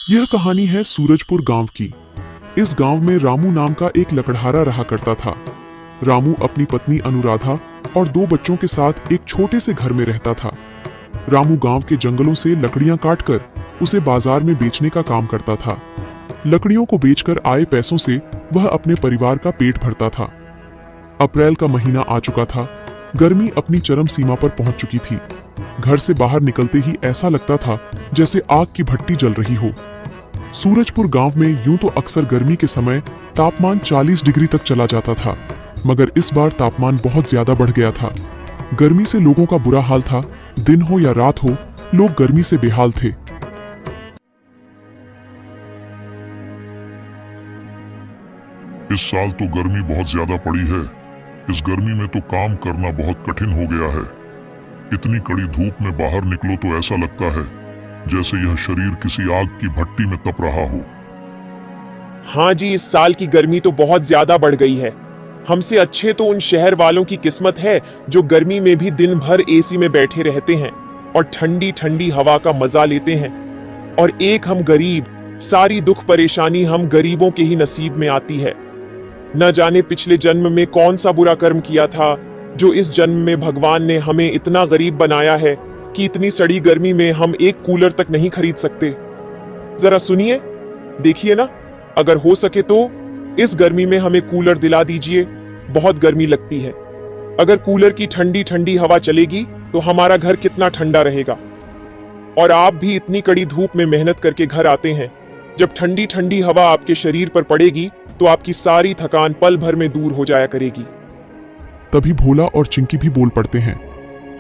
यह कहानी है सूरजपुर गांव की। इस गांव में रामू नाम का एक लकड़हारा रहा करता था। रामू अपनी पत्नी अनुराधा और 2 बच्चों के साथ एक छोटे से घर में रहता था। रामू गांव के जंगलों से लकड़ियां काटकर उसे बाजार में बेचने का काम करता था। लकड़ियों को बेचकर आए पैसों से वह अपने परिवार का पेट भरता था। अप्रैल का महीना आ चुका था। गर्मी अपनी चरम सीमा पर पहुंच चुकी थी। घर से बाहर निकलते ही ऐसा लगता था जैसे आग की भट्टी जल रही हो। सूरजपुर गांव में यूं तो अक्सर गर्मी के समय तापमान 40 डिग्री तक चला जाता था, मगर इस बार तापमान बहुत ज्यादा बढ़ गया था। गर्मी से लोगों का बुरा हाल था। दिन हो या रात हो, लोग गर्मी से बेहाल थे। इस साल तो गर्मी बहुत ज्यादा पड़ी है। इस गर्मी में तो काम करना बहुत कठिन हो गया है। इतनी कड़ी धूप में बाहर निकलो तो ऐसा लगता है जैसे यह शरीर किसी आग की भट्टी में तप रहा हो। हाँ जी, इस साल की गर्मी तो बहुत ज्यादा बढ़ गई है। हमसे अच्छे तो उन शहर वालों की किस्मत है जो गर्मी में भी दिन भर एसी में बैठे रहते हैं और ठंडी ठंडी हवा का मजा लेते हैं। और एक हम गरीब, सारी दुख परेशानी हम गरीबों के ही नसीब में आती है। न जाने पिछले जन्म में कौन सा बुरा कर्म किया था जो इस जन्म में भगवान ने हमें इतना गरीब बनाया है कि इतनी सड़ी गर्मी में हम एक कूलर तक नहीं खरीद सकते। जरा सुनिए, देखिए ना, अगर हो सके तो इस गर्मी में हमें कूलर दिला दीजिए। बहुत गर्मी लगती है। अगर कूलर की ठंडी ठंडी हवा चलेगी तो हमारा घर कितना ठंडा रहेगा। और आप भी इतनी कड़ी धूप में मेहनत करके घर आते हैं। जब ठंडी ठंडी हवा आपके शरीर पर पड़ेगी तो आपकी सारी थकान पल भर में दूर हो जाया करेगी। तभी भोला और चिंकी भी बोल पड़ते हैं।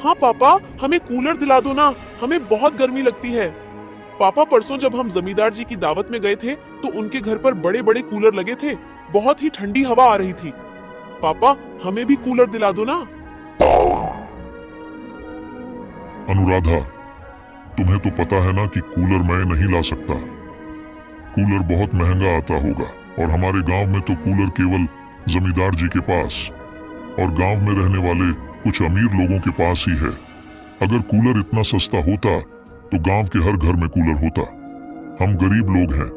हाँ पापा, हमें कूलर दिला दो ना, हमें बहुत गर्मी लगती है। पापा, परसों जब हम जमींदार जी की दावत में गए थे तो उनके घर पर बड़े बड़े कूलर लगे थे। बहुत ही ठंडी हवा आ रही थी। पापा, हमें भी कूलर दिला दो ना। अनुराधा, तुम्हें तो पता है ना कि कूलर मैं नहीं ला सकता। कूलर बहुत महंगा आता होगा और हमारे गांव में तो कूलर केवल जमींदार जी के पास और गांव में रहने वाले कुछ अमीर लोगों के पास ही है। अगर कूलर इतना सस्ता होता तो गांव के हर घर में कूलर होता। हम गरीब लोग हैं,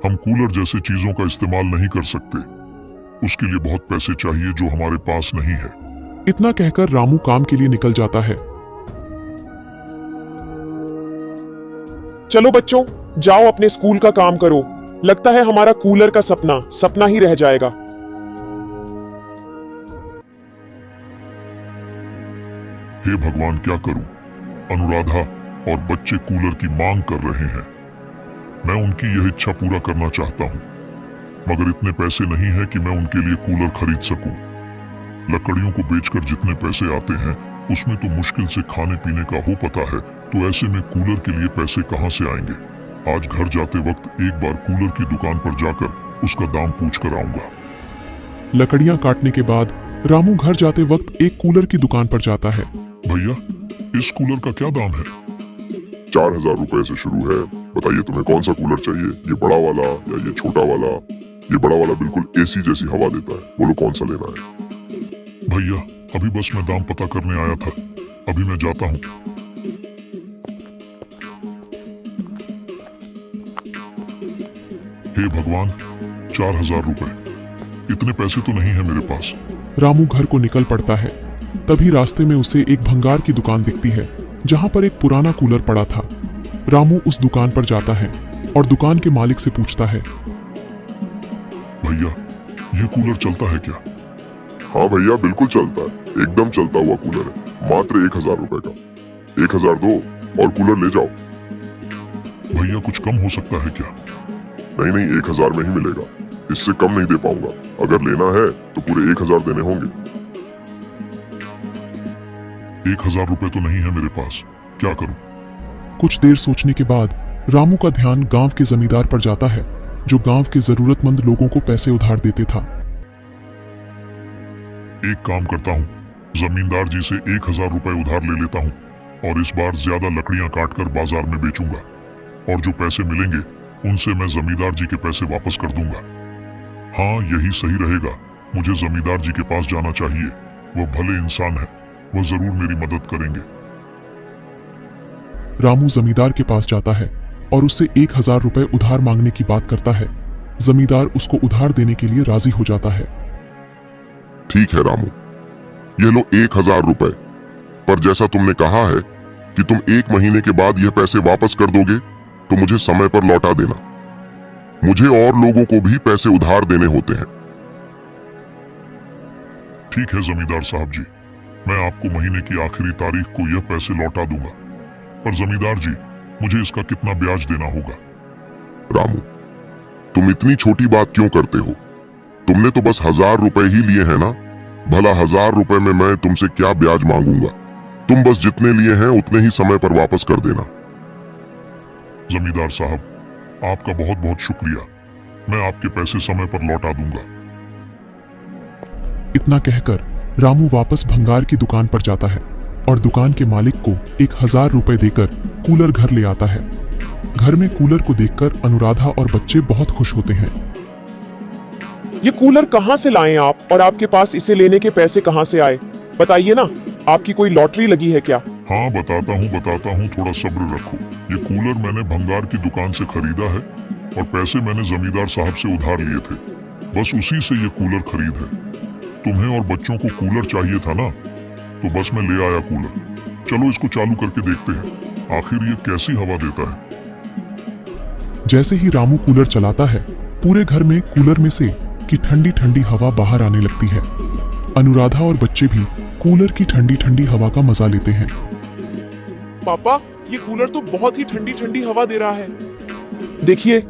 हम कूलर जैसे चीजों का इस्तेमाल नहीं कर सकते। उसके लिए बहुत पैसे चाहिए जो हमारे पास नहीं है। इतना कहकर रामू काम के लिए निकल जाता है। चलो बच्चों, जाओ अपने स्कूल का काम करो। लगता है हमारा कूलर का सपना सपना ही रह जाएगा। हे भगवान, क्या करूं? अनुराधा और बच्चे कूलर की मांग कर रहे हैं। मैं उनकी यह इच्छा पूरा करना चाहता हूं, मगर इतने पैसे नहीं है कि मैं उनके लिए कूलर खरीद सकूं। लकड़ियों को बेचकर जितने पैसे आते हैं उसमें तो मुश्किल से खाने पीने का हो पता है, तो ऐसे में कूलर के लिए पैसे कहां से आएंगे? आज घर जाते वक्त एक बार कूलर की दुकान पर जाकर उसका दाम पूछ कर आऊंगा। लकड़ियां काटने के बाद रामू घर जाते वक्त एक कूलर की दुकान पर जाता है। भैया, इस कूलर का क्या दाम है? 4000 रुपए से शुरू है। बताइए तुम्हें कौन सा कूलर चाहिए, ये बड़ा वाला या ये छोटा वाला? ये बड़ा वाला बिल्कुल एसी जैसी हवा देता है। बोलो कौन सा लेना है? भैया, अभी बस मैं दाम पता करने आया था, अभी मैं जाता हूँ। हे भगवान, 4000 रुपए, इतने पैसे तो नहीं है मेरे पास। रामू घर को निकल पड़ता है। तभी रास्ते में उसे एक भंगार की दुकान दिखती है जहां पर एक पुराना कूलर पड़ा था। रामू उस दुकान पर जाता है और दुकान के मालिक से पूछता है, भैया, ये कूलर चलता है क्या? हाँ भैया, बिल्कुल चलता है। एकदम चलता हुआ कूलर है। मात्र 1000 रुपए का। 1000 दो और कूलर ले जाओ। भैया, कुछ कम हो सकता है क्या? नहीं नहीं, 1000 में ही मिलेगा। इससे कम नहीं दे पाऊंगा। अगर लेना है तो पूरे 1000 देने होंगे। 1000 रुपए तो नहीं है मेरे पास, क्या करूं? कुछ देर सोचने के बाद रामू का ध्यान गांव के जमींदार पर जाता है जो गांव के जरूरतमंद लोगों को पैसे उधार देते था। एक काम करता हूँ, जमींदार जी से 1000 रुपए उधार ले लेता हूँ और इस बार ज्यादा लकड़ियां काटकर बाजार में बेचूंगा और जो पैसे मिलेंगे उनसे मैं जमींदार जी के पैसे वापस कर दूंगा। हाँ, यही सही रहेगा। मुझे जमींदार जी के पास जाना चाहिए। वह भले इंसान है, वह जरूर मेरी मदद करेंगे। रामू जमींदार के पास जाता है और उससे 1000 रुपए उधार मांगने की बात करता है। जमींदार उसको उधार देने के लिए राजी हो जाता है। ठीक है रामू, ये लो 1000 रुपए, पर जैसा तुमने कहा है कि तुम 1 महीने के बाद यह पैसे वापस कर दोगे, तो मुझे समय पर लौटा देना। मुझे और लोगों को भी पैसे उधार देने होते हैं। ठीक है जमींदार साहब जी, मैं आपको महीने की आखिरी तारीख को यह पैसे लौटा दूंगा। पर जमींदार जी, मुझे इसका कितना ब्याज देना होगा? रामू, तुम इतनी छोटी बात क्यों करते हो? तुमने तो बस 1000 रुपए ही लिए हैं ना। भला 1000 रुपए में मैं तुमसे क्या ब्याज मांगूंगा? तुम बस जितने लिए हैं उतने ही समय पर वापस कर देना। जमींदार साहब, आपका बहुत बहुत शुक्रिया। मैं आपके पैसे समय पर लौटा दूंगा। इतना कहकर रामू वापस भंगार की दुकान पर जाता है और दुकान के मालिक को 1000 रुपए देकर कूलर घर ले आता है। घर में कूलर को देखकर अनुराधा और बच्चे बहुत खुश होते हैं। ये कूलर कहाँ से लाए आप, और आपके पास इसे लेने के पैसे कहाँ से आए? बताइए ना, आपकी कोई लॉटरी लगी है क्या? हाँ बताता हूँ, थोड़ा सब्र रखो। ये कूलर मैंने भंगार की दुकान से खरीदा है और पैसे मैंने जमींदार साहब से उधार लिए थे। बस उसी से ये कूलर खरीद है। तुम्हें और बच्चों को कूलर चाहिए था ना, तो बस मैं ले आया कूलर। चलो इसको चालू करके देखते हैं, आखिर ये कैसी हवा देता है। जैसे ही रामू कूलर चलाता है, पूरे घर में कूलर में से की ठंडी ठंडी हवा बाहर आने लगती है। अनुराधा और बच्चे भी कूलर की ठंडी ठंडी हवा का मजा लेते हैं। पापा, ये कूलर तो बहुत ही ठंडी ठंडी हवा दे रहा है। देखिए,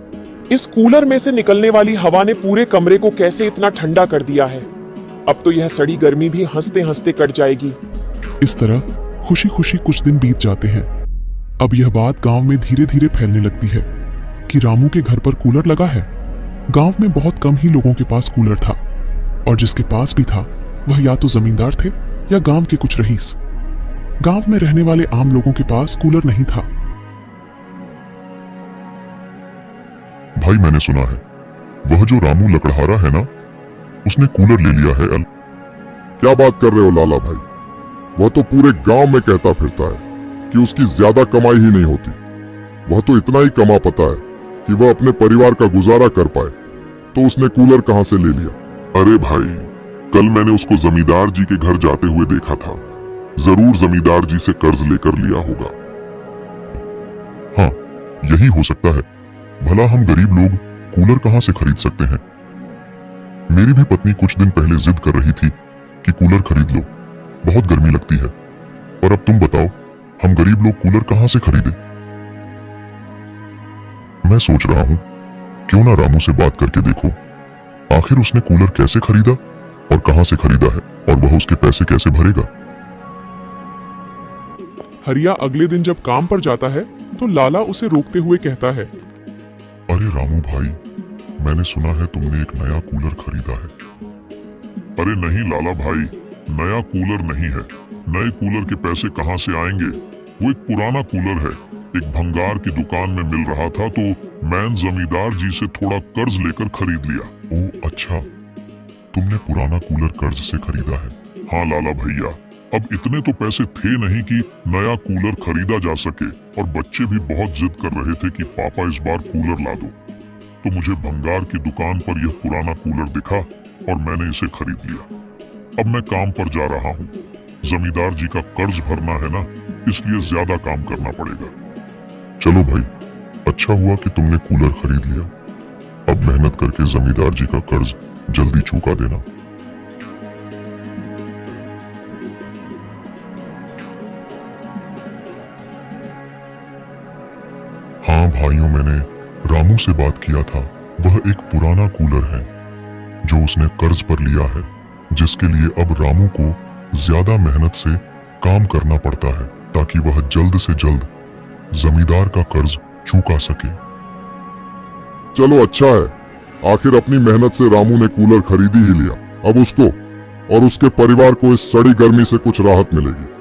इस कूलर में से निकलने वाली हवा ने पूरे कमरे को कैसे इतना ठंडा कर दिया है। अब तो यह सड़ी गर्मी भी हंसते हंसते कट जाएगी। इस तरह खुशी खुशी कुछ दिन बीत जाते हैं। अब यह बात गांव में धीरे धीरे फैलने लगती है कि रामू के घर पर कूलर लगा है। गांव में बहुत कम ही लोगों के पास कूलर था, और जिसके पास भी था वह या तो जमींदार थे या गांव के कुछ रईस। गांव में रहने वाले आम लोगों के पास कूलर नहीं था। भाई, मैंने सुना है वह जो रामू लकड़हारा है ना, उसने कूलर ले लिया है। क्या बात कर रहे हो लाला भाई? वह तो पूरे गांव में कहता फिरता है कि उसकी ज्यादा कमाई ही नहीं होती। वह तो इतना ही कमा पाता है कि वह अपने परिवार का गुजारा कर पाए, तो उसने कूलर कहां से ले लिया? अरे भाई, कल मैंने उसको जमींदार जी के घर जाते हुए देखा था। जरूर जमींदार जी से कर्ज लेकर लिया होगा। हाँ, यही हो सकता है। भला हम गरीब लोग कूलर कहां से खरीद सकते हैं? मेरी भी पत्नी कुछ दिन पहले जिद कर रही थी कि कूलर खरीद लो, बहुत गर्मी लगती है। पर अब तुम बताओ, हम गरीब लोग कूलर कहां से खरीदें? मैं सोच रहा हूं, क्यों ना रामू से बात करके देखो, आखिर उसने कूलर कैसे खरीदा और कहां से खरीदा है, और वह उसके पैसे कैसे भरेगा। हरिया अगले दिन जब काम पर जाता है तो लाला उसे रोकते हुए कहता है, अरे रामू भाई, मैंने सुना है तुमने एक नया कूलर खरीदा है। अरे नहीं लाला भाई, नया कूलर नहीं है। नए कूलर के पैसे कहां से आएंगे? वो एक पुराना कूलर है, एक भंगार की दुकान में मिल रहा था, तो मैं जमींदार जी से थोड़ा कर्ज लेकर खरीद लिया। ओह अच्छा, तुमने पुराना कूलर कर्ज से खरीदा है? हाँ लाला भैया, अब इतने तो पैसे थे नहीं कि नया कूलर खरीदा जा सके, और बच्चे भी बहुत जिद कर रहे थे कि पापा इस बार कूलर ला दो। तो मुझे भंगार की दुकान पर यह पुराना कूलर दिखा और मैंने इसे खरीद लिया। अब मैं काम पर जा रहा हूँ। जमींदार जी का कर्ज भरना है ना, इसलिए ज्यादा काम करना पड़ेगा। चलो भाई, अच्छा हुआ कि तुमने कूलर खरीद लिया। अब मेहनत करके जमींदार जी का कर्ज जल्दी चुका देना। हाँ भाइयों, मैंने रामू से बात किया था। वह एक पुराना कूलर है जो उसने कर्ज पर लिया है, जिसके लिए अब रामू को ज्यादा मेहनत से काम करना पड़ता है ताकि वह जल्द से जल्द जमींदार का कर्ज चुका सके। चलो अच्छा है, आखिर अपनी मेहनत से रामू ने कूलर खरीदी ही लिया। अब उसको और उसके परिवार को इस सड़ी गर्मी से कुछ राहत मिलेगी।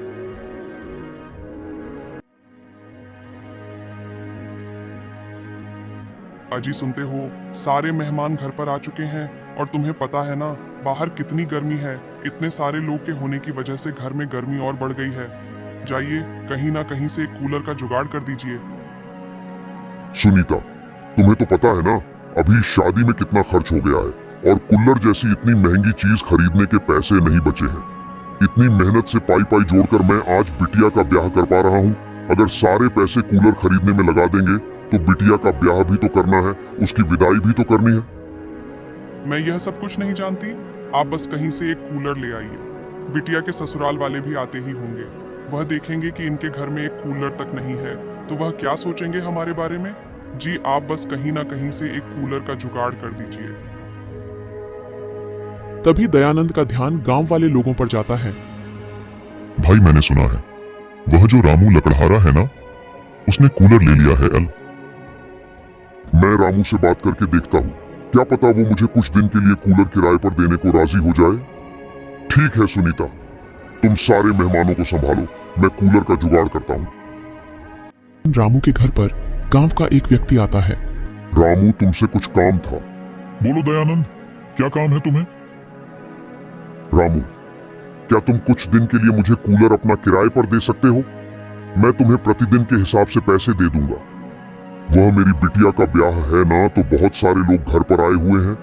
अजी सुनते हो, सारे मेहमान घर पर आ चुके हैं और तुम्हें पता है ना बाहर कितनी गर्मी है। इतने सारे लोग के होने की वजह से घर में गर्मी और बढ़ गई है। जाइए कहीं ना कहीं से एक कूलर का जुगाड़ कर दीजिए। सुनीता, तुम्हें तो पता है ना अभी शादी में कितना खर्च हो गया है और कूलर जैसी इतनी महंगी चीज खरीदने के पैसे नहीं बचे हैं। इतनी मेहनत से पाई पाई जोड़कर मैं आज बिटिया का ब्याह कर पा रहा हूँ। अगर सारे पैसे कूलर खरीदने में लगा देंगे तो बिटिया का ब्याह भी तो करना है, उसकी विदाई भी तो करनी है। मैं यह सब कुछ नहीं जानती, आप बस कहीं से एक कूलर ले आइए। बिटिया के ससुराल वाले भी आते ही होंगे, वह देखेंगे कि इनके घर में एक कूलर तक नहीं है तो वह क्या सोचेंगे हमारे बारे में। जी आप बस कहीं ना कहीं से एक कूलर का जुगाड़ कर दीजिए। तभी दयानंद का ध्यान गांव वाले लोगों पर जाता है। भाई मैंने सुना है वह जो रामू लकड़हारा है ना, उसने कूलर ले लिया है। मैं रामू से बात करके देखता हूँ, क्या पता वो मुझे कुछ दिन के लिए कूलर किराए पर देने को राजी हो जाए। ठीक है सुनीता, तुम सारे मेहमानों को संभालो, मैं कूलर का जुगाड़ करता हूँ। रामू के घर पर गांव का एक व्यक्ति आता है। रामू तुमसे कुछ काम था। बोलो दयानंद, क्या काम है तुम्हें? रामू, क्या तुम कुछ दिन के लिए मुझे कूलर अपना किराए पर दे सकते हो? मैं तुम्हें प्रतिदिन के हिसाब से पैसे दे दूंगा। वह मेरी बिटिया का ब्याह है ना, तो बहुत सारे लोग घर पर आए हुए हैं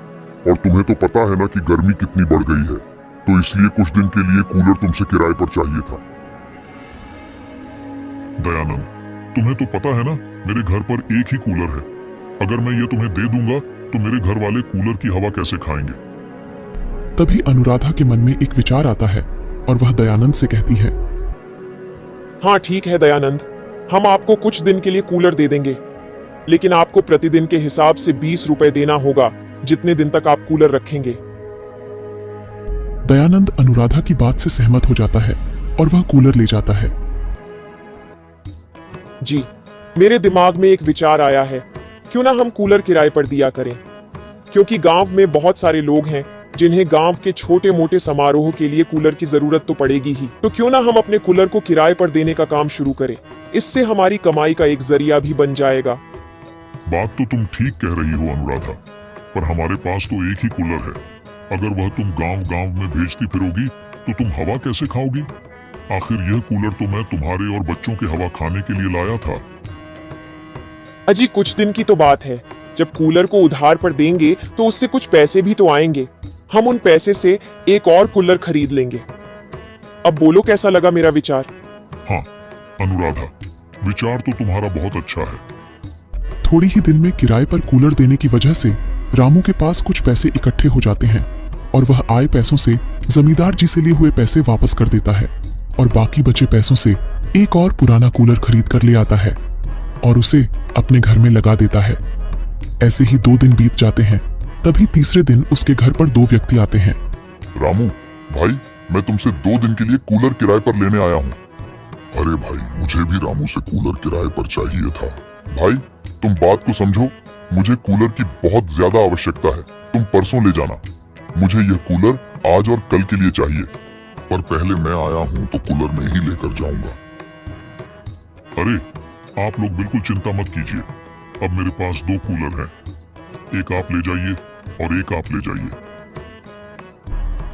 और तुम्हें तो पता है ना कि गर्मी कितनी बढ़ गई है, तो इसलिए कुछ दिन के लिए कूलर तुमसे किराए पर चाहिए था। दयानंद, तुम्हें तो पता है ना मेरे घर पर एक ही कूलर है। अगर मैं ये तुम्हें दे दूंगा तो मेरे घर वाले कूलर की हवा कैसे खाएंगे? तभी अनुराधा के मन में एक विचार आता है और वह दयानंद से कहती है, हाँ ठीक है दयानंद, हम आपको कुछ दिन के लिए कूलर दे देंगे, लेकिन आपको प्रतिदिन के हिसाब से 20 रुपए देना होगा, जितने दिन तक आप कूलर रखेंगे। दयानंद अनुराधा की बात से सहमत हो जाता है और वह कूलर ले जाता है। जी, मेरे दिमाग में एक विचार आया है, क्यों ना हम कूलर किराए पर दिया करें, क्योंकि गांव में बहुत सारे लोग हैं जिन्हें गांव के छोटे मोटे समारोह के लिए कूलर की जरूरत तो पड़ेगी ही, तो क्यों ना हम अपने कूलर को किराए पर देने का काम शुरू करें। इससे हमारी कमाई का एक जरिया भी बन जाएगा। बात तो तुम ठीक कह रही हो अनुराधा, पर हमारे पास तो एक ही कूलर है। अगर वह तुम गांव गांव में भेजती फिरोगी तो तुम हवा कैसे खाओगी? आखिर यह कूलर तो मैं तुम्हारे और बच्चों की हवा खाने के लिए लाया था। अजी कुछ दिन की तो बात है, जब कूलर को उधार पर देंगे तो उससे कुछ पैसे भी तो आएंगे, हम उन पैसे से एक और कूलर खरीद लेंगे। अब बोलो कैसा लगा मेरा विचार? हाँ अनुराधा, विचार तो तुम्हारा बहुत अच्छा है। थोड़ी ही दिन में किराए पर कूलर देने की वजह से रामू के पास कुछ पैसे इकट्ठे हो जाते हैं और वह आए पैसों से जमींदार जी से लिए हुए पैसे वापस कर देता है और बाकी बचे पैसों से एक और पुराना कूलर खरीद कर ले आता है और उसे अपने घर में लगा देता है। ऐसे ही 2 दिन बीत जाते हैं। तभी तीसरे दिन उसके घर पर 2 व्यक्ति आते हैं। रामू भाई, मैं तुमसे 2 दिन के लिए कूलर किराए पर लेने आया हूँ। अरे भाई, मुझे भी रामू से कूलर किराए पर चाहिए था। भाई तुम बात को समझो, मुझे कूलर की बहुत ज्यादा आवश्यकता है, तुम परसों ले जाना। मुझे यह कूलर आज और कल के लिए चाहिए, पर पहले मैं आया हूँ तो कूलर मैं ही लेकर जाऊंगा। अरे आप लोग बिल्कुल चिंता मत कीजिए, अब मेरे पास 2 कूलर हैं, एक आप ले जाइए और एक आप ले जाइए।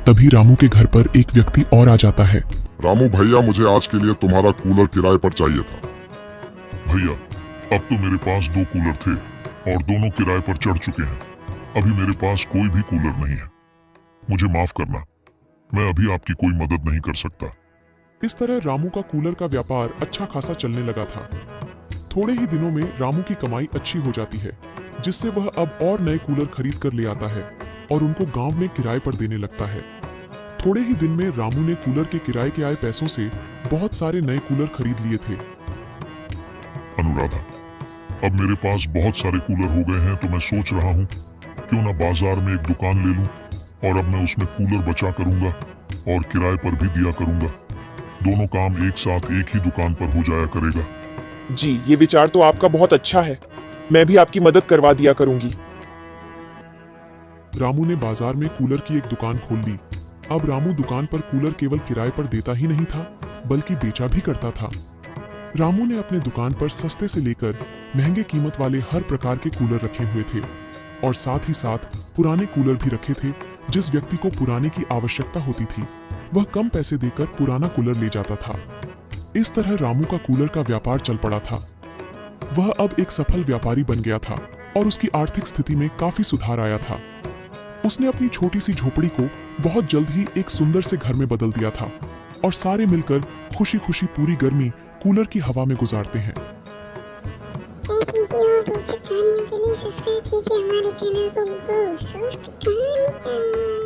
तभी रामू के घर पर एक व्यक्ति और आ जाता है। रामू भैया, मुझे आज के लिए तुम्हारा कूलर किराए पर चाहिए था। भैया, अब तो मेरे पास 2 कूलर थे और दोनों किराए पर चढ़ चुके हैं। अभी मेरे पास कोई भी कूलर नहीं है, मुझे माफ करना, मैं अभी आपकी कोई मदद नहीं कर सकता। इस तरह रामू का कूलर का व्यापार अच्छा खासा चलने लगा था। थोड़े ही दिनों में रामू की कमाई अच्छी हो जाती है, जिससे वह अब और नए कूलर खरीद कर ले आता है और उनको गांव में किराए पर देने लगता है। थोड़े ही दिन में रामू ने कूलर के किराए के आए पैसों से बहुत सारे नए कूलर खरीद लिए थे। अनुराधा, अब मेरे पास बहुत सारे कूलर हो गए हैं, तो मैं सोच रहा हूँ क्यों ना बाजार में एक दुकान ले लूं और अब मैं उसमें कूलर बचा करूंगा और किराए पर भी दिया करूंगा। दोनों काम एक साथ एक ही दुकान पर हो जाया करेगा। जी, ये विचार तो आपका बहुत अच्छा है, मैं भी आपकी मदद करवा दिया करूंगी। रामू ने बाजार में कूलर की एक दुकान खोल ली। अब रामू दुकान पर कूलर केवल किराए पर देता ही नहीं था, बल्कि बेचा भी करता था। रामू ने अपने दुकान पर सस्ते से लेकर महंगे कीमत वाले हर प्रकार के कूलर रखे हुए थे और साथ ही साथ पुराने कूलर भी रखे थे। जिस व्यक्ति को पुराने की आवश्यकता होती थी, वह कम पैसे देकर पुराना कूलर ले जाता था। इस तरह रामू का कूलर का व्यापार चल पड़ा था। वह अब एक सफल व्यापारी बन गया था और उसकी आर्थिक स्थिति में काफी सुधार आया था। उसने अपनी छोटी सी झोपड़ी को बहुत जल्द ही एक सुंदर से घर में बदल दिया था और सारे मिलकर खुशी खुशी पूरी गर्मी कूलर की हवा में गुजारते हैं। ऐसी ही और रोचक कहानियों के लिए सब्सक्राइब कीजिए हमारे चैनल को।